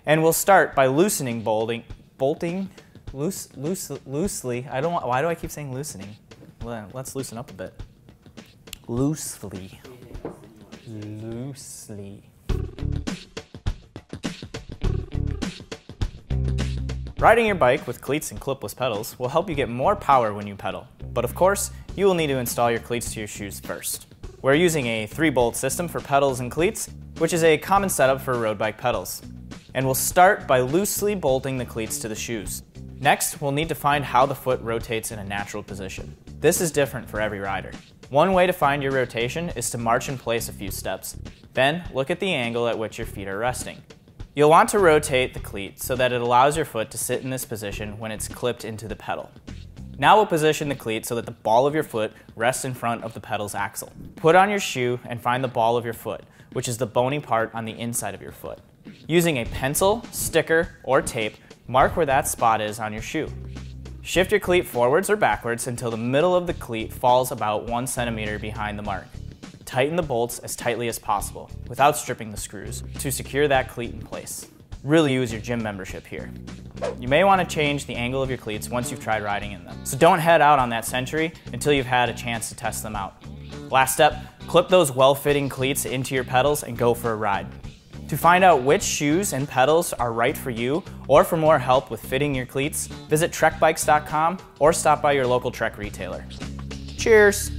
And we'll start by loosening loosely. Why do I keep saying loosening? Well, let's loosen up a bit. Loosely. Riding your bike with cleats and clipless pedals will help you get more power when you pedal. But of course, you will need to install your cleats to your shoes first. We're using a 3-bolt system for pedals and cleats, which is a common setup for road bike pedals. And we'll start by loosely bolting the cleats to the shoes. Next, we'll need to find how the foot rotates in a natural position. This is different for every rider. One way to find your rotation is to march in place a few steps. Then, look at the angle at which your feet are resting. You'll want to rotate the cleat so that it allows your foot to sit in this position when it's clipped into the pedal. Now we'll position the cleat so that the ball of your foot rests in front of the pedal's axle. Put on your shoe and find the ball of your foot, which is the bony part on the inside of your foot. Using a pencil, sticker, or tape, mark where that spot is on your shoe. Shift your cleat forwards or backwards until the middle of the cleat falls about 1 centimeter behind the mark. Tighten the bolts as tightly as possible, without stripping the screws, to secure that cleat in place. Really use your gym membership here. You may want to change the angle of your cleats once you've tried riding in them. So don't head out on that Century until you've had a chance to test them out. Last step, clip those well-fitting cleats into your pedals and go for a ride. To find out which shoes and pedals are right for you, or for more help with fitting your cleats, visit trekbikes.com or stop by your local Trek retailer. Cheers!